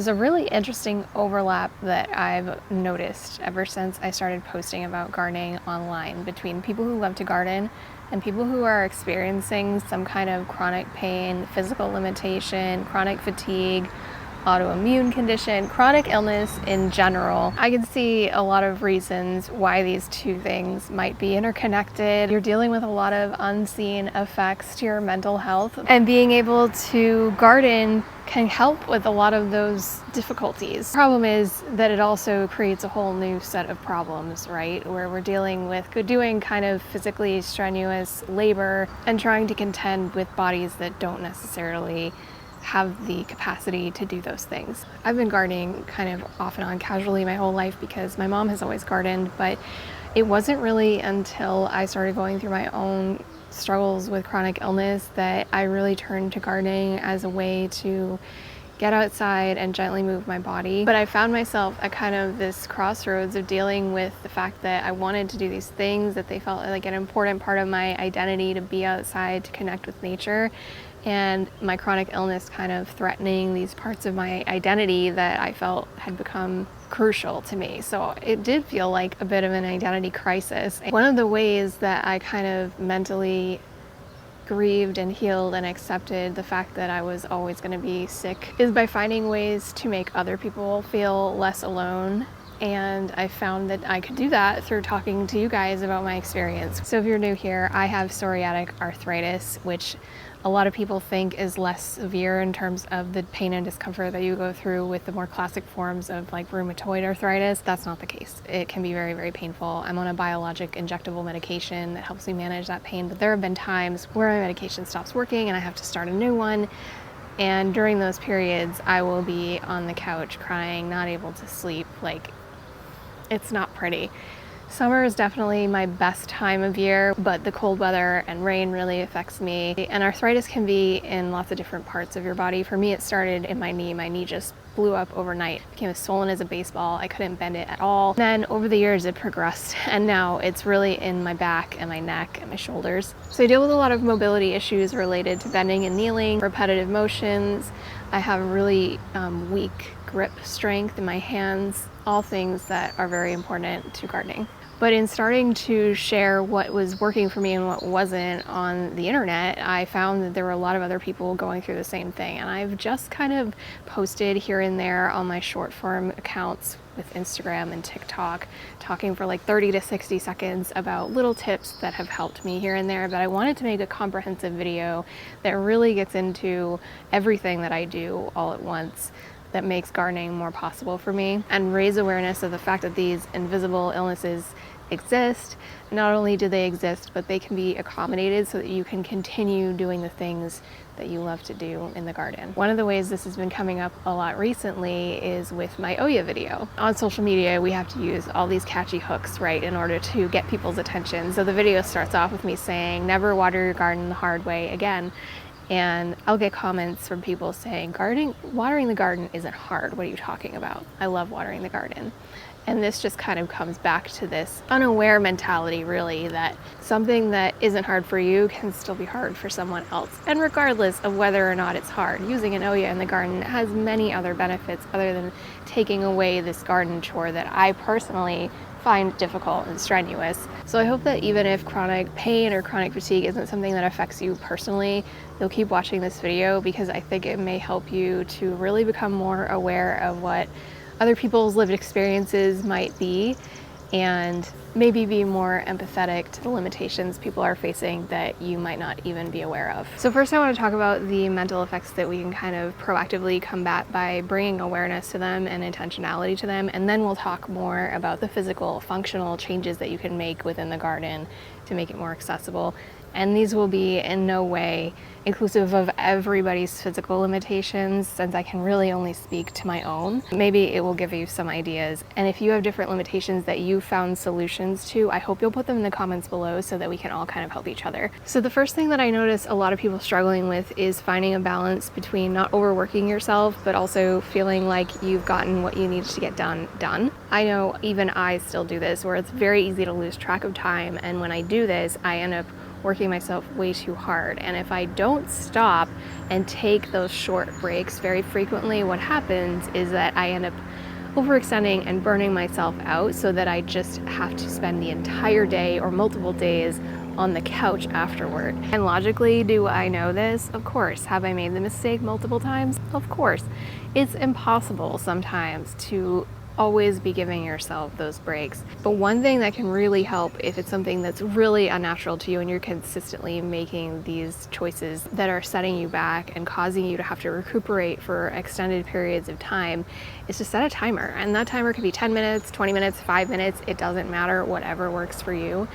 There's a really interesting overlap that I've noticed ever since I started posting about gardening online between people who love to garden and people who are experiencing some kind of chronic pain, physical limitation, chronic fatigue, autoimmune condition, chronic illness in general. I can see a lot of reasons why these two things might be interconnected. You're dealing with a lot of unseen effects to your mental health, and being able to garden can help with a lot of those difficulties. The problem is that it also creates a whole new set of problems, right? Where we're dealing with doing kind of physically strenuous labor and trying to contend with bodies that don't necessarily have the capacity to do those things. I've been gardening kind of off and on casually my whole life because my mom has always gardened, but it wasn't really until I started going through my own struggles with chronic illness that I really turned to gardening as a way to get outside and gently move my body. But I found myself at kind of this crossroads of dealing with the fact that I wanted to do these things, that they felt like an important part of my identity to be outside, to connect with nature, and my chronic illness kind of threatening these parts of my identity that I felt had become crucial to me. So it did feel like a bit of an identity crisis. One of the ways that I kind of mentally grieved and healed and accepted the fact that I was always going to be sick is by finding ways to make other people feel less alone. And I found that I could do that through talking to you guys about my experience. So if you're new here, I have psoriatic arthritis, which a lot of people think is less severe in terms of the pain and discomfort that you go through with the more classic forms of like rheumatoid arthritis. That's not the case. It can be very, very painful. I'm on a biologic injectable medication that helps me manage that pain, but there have been times where my medication stops working and I have to start a new one. And during those periods, I will be on the couch crying, not able to sleep. Like, it's not pretty. Summer is definitely my best time of year, but the cold weather and rain really affects me. And arthritis can be in lots of different parts of your body. For me, it started in my knee. My knee just blew up overnight. It became as swollen as a baseball. I couldn't bend it at all. Then over the years, it progressed, and now it's really in my back and my neck and my shoulders. So I deal with a lot of mobility issues related to bending and kneeling, repetitive motions. I have really weak grip strength in my hands, all things that are very important to gardening. But in starting to share what was working for me and what wasn't on the internet, I found that there were a lot of other people going through the same thing. And I've just kind of posted here and there on my short form accounts with Instagram and TikTok, talking for like 30 to 60 seconds about little tips that have helped me here and there. But I wanted to make a comprehensive video that really gets into everything that I do all at once, that makes gardening more possible for me, and raise awareness of the fact that these invisible illnesses exist. Not only do they exist, but they can be accommodated so that you can continue doing the things that you love to do in the garden. One of the ways this has been coming up a lot recently is with my Oya video. On social media, we have to use all these catchy hooks, right, in order to get people's attention. So the video starts off with me saying, "Never water your garden the hard way again." And I'll get comments from people saying, watering the garden isn't hard. What are you talking about? I love watering the garden. And this just kind of comes back to this unaware mentality, really, that something that isn't hard for you can still be hard for someone else. And regardless of whether or not it's hard, using an Oya in the garden has many other benefits other than taking away this garden chore that I personally find difficult and strenuous. So I hope that even if chronic pain or chronic fatigue isn't something that affects you personally, you'll keep watching this video, because I think it may help you to really become more aware of what other people's lived experiences might be, and maybe be more empathetic to the limitations people are facing that you might not even be aware of. So first I want to talk about the mental effects that we can kind of proactively combat by bringing awareness to them and intentionality to them, and then we'll talk more about the physical, functional changes that you can make within the garden to make it more accessible. And these will be in no way inclusive of everybody's physical limitations, since I can really only speak to my own. Maybe it will give you some ideas. And if you have different limitations that you found solutions to, I hope you'll put them in the comments below so that we can all kind of help each other. So the first thing that I notice a lot of people struggling with is finding a balance between not overworking yourself, but also feeling like you've gotten what you need to get done. I know even I still do this, where it's very easy to lose track of time. And when I do this, I end up working myself way too hard. And if I don't stop and take those short breaks very frequently, what happens is that I end up overextending and burning myself out so that I just have to spend the entire day or multiple days on the couch afterward. And logically, do I know this? Of course. Have I made the mistake multiple times? Of course. It's impossible sometimes to always be giving yourself those breaks. But one thing that can really help if it's something that's really unnatural to you and you're consistently making these choices that are setting you back and causing you to have to recuperate for extended periods of time is to set a timer. And that timer could be 10 minutes, 20 minutes, 5 minutes, it doesn't matter, whatever works for you.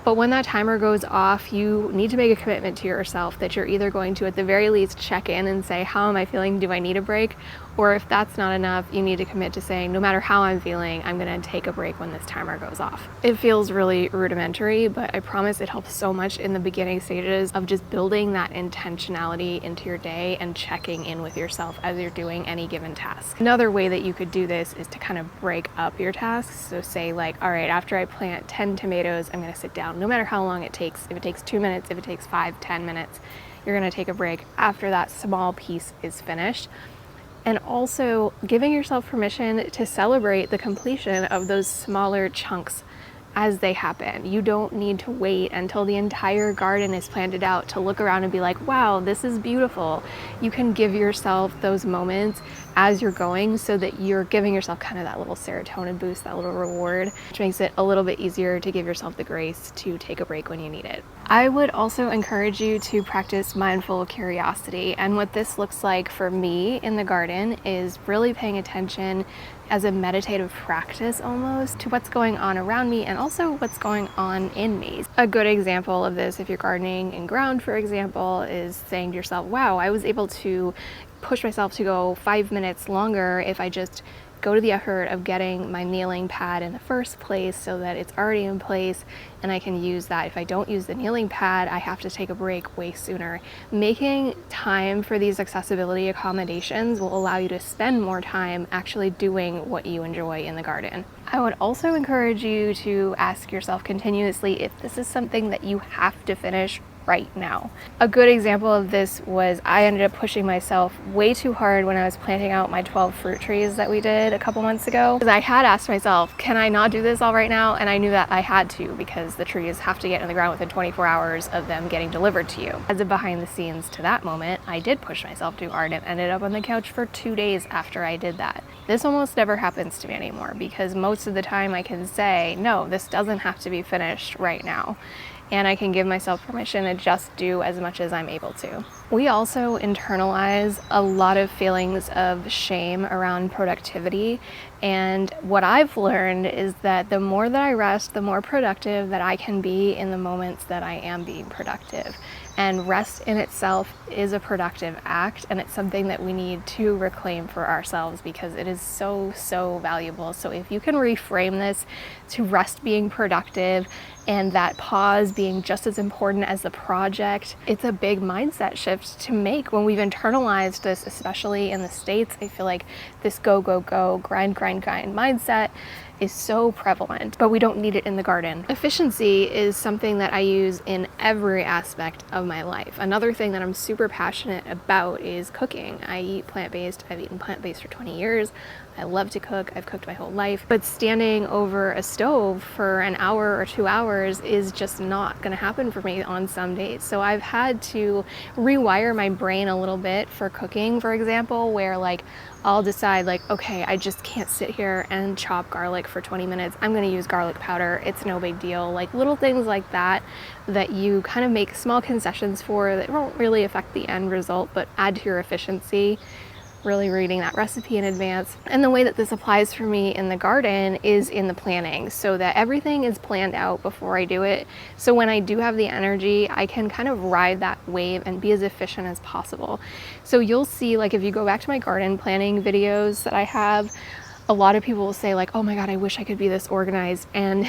But when that timer goes off, you need to make a commitment to yourself that you're either going to, at the very least, check in and say, how am I feeling? Do I need a break? Or if that's not enough, you need to commit to saying, no matter how I'm feeling, I'm going to take a break when this timer goes off. It feels really rudimentary, but I promise it helps so much in the beginning stages of just building that intentionality into your day and checking in with yourself as you're doing any given task. Another way that you could do this is to kind of break up your tasks. So say like, all right, after I plant 10 tomatoes, I'm going to sit down. No matter how long it takes, if it takes 2 minutes, if it takes 5, 10 minutes, you're going to take a break after that small piece is finished. And also giving yourself permission to celebrate the completion of those smaller chunks as they happen. You don't need to wait until the entire garden is planted out to look around and be like, wow, this is beautiful. You can give yourself those moments as you're going so that you're giving yourself kind of that little serotonin boost, that little reward, which makes it a little bit easier to give yourself the grace to take a break when you need it. I would also encourage you to practice mindful curiosity. And what this looks like for me in the garden is really paying attention as a meditative practice almost to what's going on around me and also what's going on in me. A good example of this, if you're gardening in ground, for example, is saying to yourself, wow, I was able to push myself to go 5 minutes longer if I just go to the effort of getting my kneeling pad in the first place so that it's already in place and I can use that. If I don't use the kneeling pad, I have to take a break way sooner. Making time for these accessibility accommodations will allow you to spend more time actually doing what you enjoy in the garden. I would also encourage you to ask yourself continuously if this is something that you have to finish right now. A good example of this was I ended up pushing myself way too hard when I was planting out my 12 fruit trees that we did a couple months ago. Because I had asked myself, can I not do this all right now? And I knew that I had to because the trees have to get in the ground within 24 hours of them getting delivered to you. As a behind the scenes to that moment, I did push myself too hard and ended up on the couch for 2 days after I did that. This almost never happens to me anymore because most of the time I can say, no, this doesn't have to be finished right now. And I can give myself permission to just do as much as I'm able to. We also internalize a lot of feelings of shame around productivity. And what I've learned is that the more that I rest, the more productive that I can be in the moments that I am being productive. And rest in itself is a productive act, and it's something that we need to reclaim for ourselves because it is so, so valuable. So if you can reframe this to rest being productive and that pause being just as important as the project, it's a big mindset shift to make when we've internalized this, especially in the States. I feel like this go, go, go, grind, grind, grind mindset is so prevalent, but we don't need it in the garden. Efficiency is something that I use in every aspect of my life. Another thing that I'm super passionate about is cooking. I eat plant-based. I've eaten plant-based for 20 years. I love to cook. I've cooked my whole life, but standing over a stove for an hour or 2 hours is just not going to happen for me on some days. So I've had to rewire my brain a little bit for cooking, for example, where like I'll decide like, okay, I just can't sit here and chop garlic for 20 minutes. I'm going to use garlic powder. It's no big deal. Like little things like that you kind of make small concessions for that won't really affect the end result, but add to your efficiency. Really reading that recipe in advance. And the way that this applies for me in the garden is in the planning, so that everything is planned out before I do it. So when I do have the energy, I can kind of ride that wave and be as efficient as possible. So you'll see, like if you go back to my garden planning videos that I have, a lot of people will say like, oh my God, I wish I could be this organized. And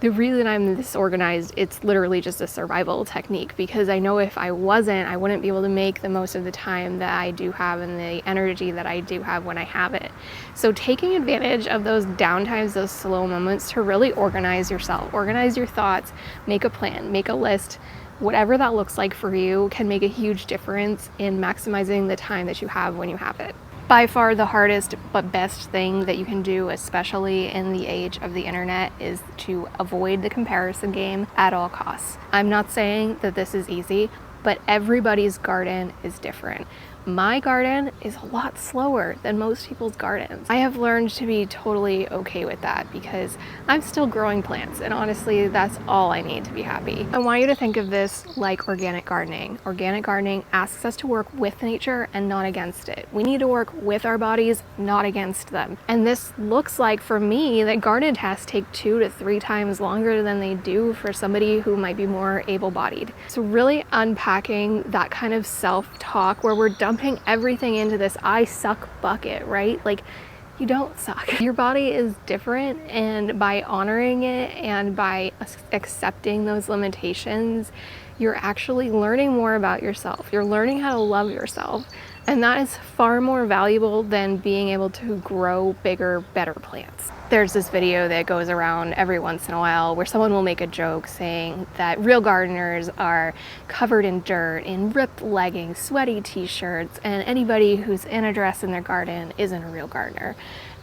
the reason I'm this organized, it's literally just a survival technique, because I know if I wasn't, I wouldn't be able to make the most of the time that I do have and the energy that I do have when I have it. So taking advantage of those downtimes, those slow moments to really organize yourself, organize your thoughts, make a plan, make a list, Whatever that looks like for you can make a huge difference in maximizing the time that you have when you have it. By far the hardest but best thing that you can do, especially in the age of the internet, is to avoid the comparison game at all costs. I'm not saying that this is easy, but everybody's garden is different. My garden is a lot slower than most people's gardens. I have learned to be totally okay with that because I'm still growing plants, and honestly, that's all I need to be happy. I want you to think of this like organic gardening. Organic gardening asks us to work with nature and not against it. We need to work with our bodies, not against them. And this looks like, for me, that garden tasks take 2 to 3 times longer than they do for somebody who might be more able-bodied. So really unpacking that kind of self-talk where we're dumping everything into this I suck bucket, right? Like, you don't suck. Your body is different, and by honoring it and by accepting those limitations, you're actually learning more about yourself. You're learning how to love yourself. And that is far more valuable than being able to grow bigger, better plants. There's this video that goes around every once in a while where someone will make a joke saying that real gardeners are covered in dirt, in ripped leggings, sweaty t-shirts, and anybody who's in a dress in their garden isn't a real gardener.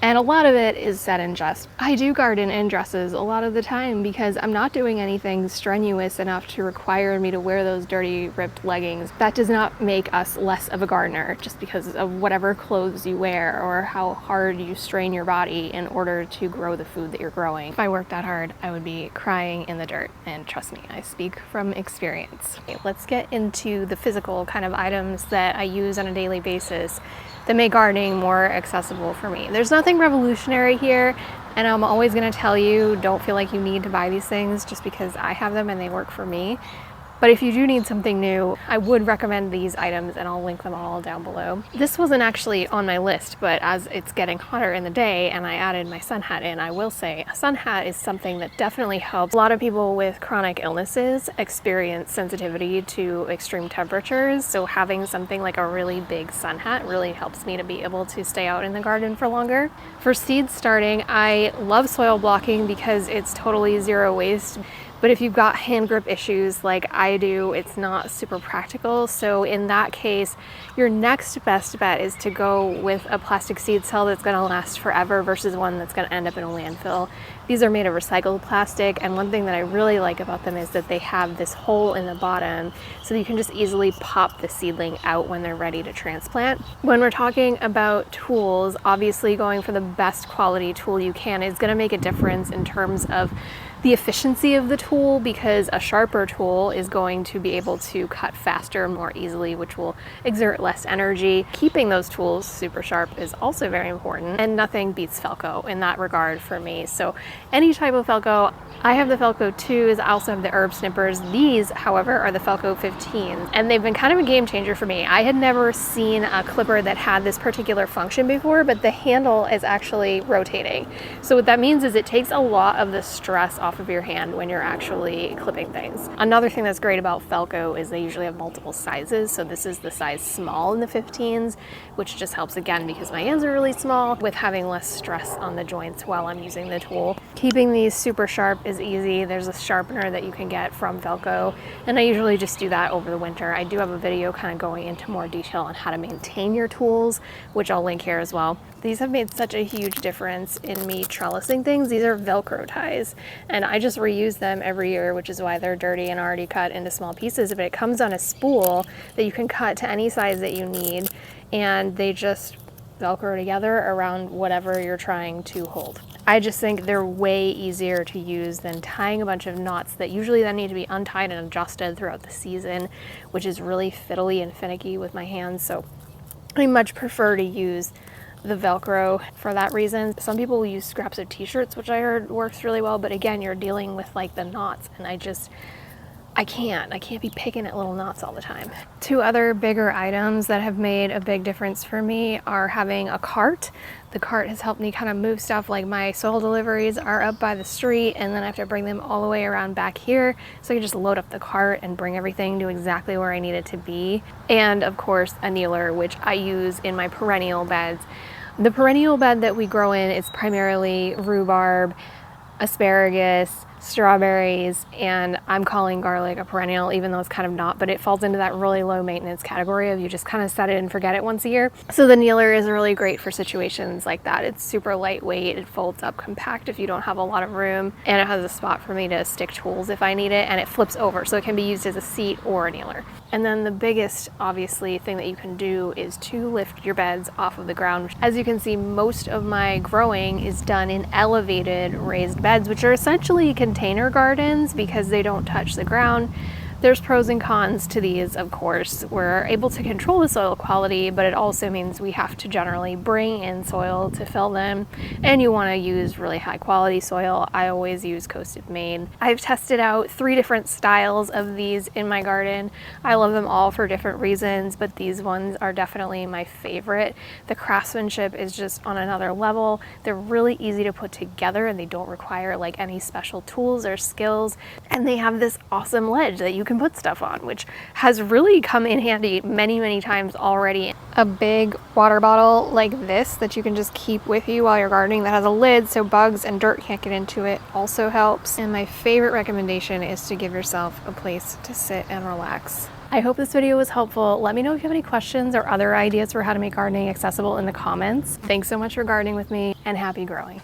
And a lot of it is said in jest. I do garden in dresses a lot of the time because I'm not doing anything strenuous enough to require me to wear those dirty, ripped leggings. That does not make us less of a gardener just because of whatever clothes you wear or how hard you strain your body in order to grow the food that you're growing. If I worked that hard, I would be crying in the dirt. And trust me, I speak from experience. Okay, let's get into the physical kind of items that I use on a daily basis that make gardening more accessible for me. There's nothing revolutionary here, and I'm always going to tell you, don't feel like you need to buy these things just because I have them and they work for me. But if you do need something new, I would recommend these items, and I'll link them all down below. This wasn't actually on my list, but as it's getting hotter in the day and I added my sun hat in, I will say a sun hat is something that definitely helps. A lot of people with chronic illnesses experience sensitivity to extreme temperatures, so having something like a really big sun hat really helps me to be able to stay out in the garden for longer. For seed starting, I love soil blocking because it's totally zero waste. But if you've got hand grip issues like I do, it's not super practical. So in that case, your next best bet is to go with a plastic seed cell that's gonna last forever versus one that's gonna end up in a landfill. These are made of recycled plastic, and one thing that I really like about them is that they have this hole in the bottom so that you can just easily pop the seedling out when they're ready to transplant. When we're talking about tools, obviously going for the best quality tool you can is gonna make a difference in terms of the efficiency of the tool, because a sharper tool is going to be able to cut faster and more easily, which will exert less energy. Keeping those tools super sharp is also very important, and nothing beats Felco in that regard for me. So any type of Felco. I have the Felco 2s, I also have the herb snippers. These, however, are the Felco 15s, and they've been kind of a game changer for me. I had never seen a clipper that had this particular function before, but the handle is actually rotating. So what that means is it takes a lot of the stress off of your hand when you're actually clipping things. Another thing that's great about Felco is they usually have multiple sizes. So this is the size small in the 15s, which just helps again because my hands are really small with having less stress on the joints while I'm using the tool. Keeping these super sharp is easy. There's a sharpener that you can get from Felco, and I usually just do that over the winter. I do have a video kind of going into more detail on how to maintain your tools, which I'll link here as well. These have made such a huge difference in me trellising things. These are Velcro ties, and I just reuse them every year, which is why they're dirty and already cut into small pieces. But it comes on a spool that you can cut to any size that you need, and they just Velcro together around whatever you're trying to hold. I just think they're way easier to use than tying a bunch of knots that usually then need to be untied and adjusted throughout the season, which is really fiddly and finicky with my hands. So I much prefer to use the Velcro for that reason. Some people will use scraps of t-shirts, which I heard works really well, but again, you're dealing with like the knots, and I can't be picking at little knots all the time. Two other bigger items that have made a big difference for me are having a cart. The cart has helped me kind of move stuff, like my soil deliveries are up by the street, and then I have to bring them all the way around back here. So I can just load up the cart and bring everything to exactly where I need it to be. And of course, a kneeler, which I use in my perennial beds. The perennial bed that we grow in is primarily rhubarb, asparagus, strawberries, and I'm calling garlic a perennial, even though it's kind of not, but it falls into that really low maintenance category of you just kind of set it and forget it once a year. So the kneeler is really great for situations like that. It's super lightweight, it folds up compact if you don't have a lot of room, and it has a spot for me to stick tools if I need it, and it flips over, so it can be used as a seat or a kneeler. And then the biggest, obviously, thing that you can do is to lift your beds off of the ground. As you can see, most of my growing is done in elevated raised beds, which are essentially container gardens because they don't touch the ground. There's pros and cons to these, of course. We're able to control the soil quality, but it also means we have to generally bring in soil to fill them, and you want to use really high quality soil. I always use Coasted Made. I've tested out 3 different styles of these in my garden. I love them all for different reasons, but these ones are definitely my favorite. The craftsmanship is just on another level. They're really easy to put together, and they don't require like any special tools or skills, and they have this awesome ledge that you can put stuff on, which has really come in handy many times already. A big water bottle like this that you can just keep with you while you're gardening that has a lid so bugs and dirt can't get into it also helps. And my favorite recommendation is to give yourself a place to sit and relax. I hope this video was helpful. Let me know if you have any questions or other ideas for how to make gardening accessible in the comments. Thanks so much for gardening with me, and happy growing.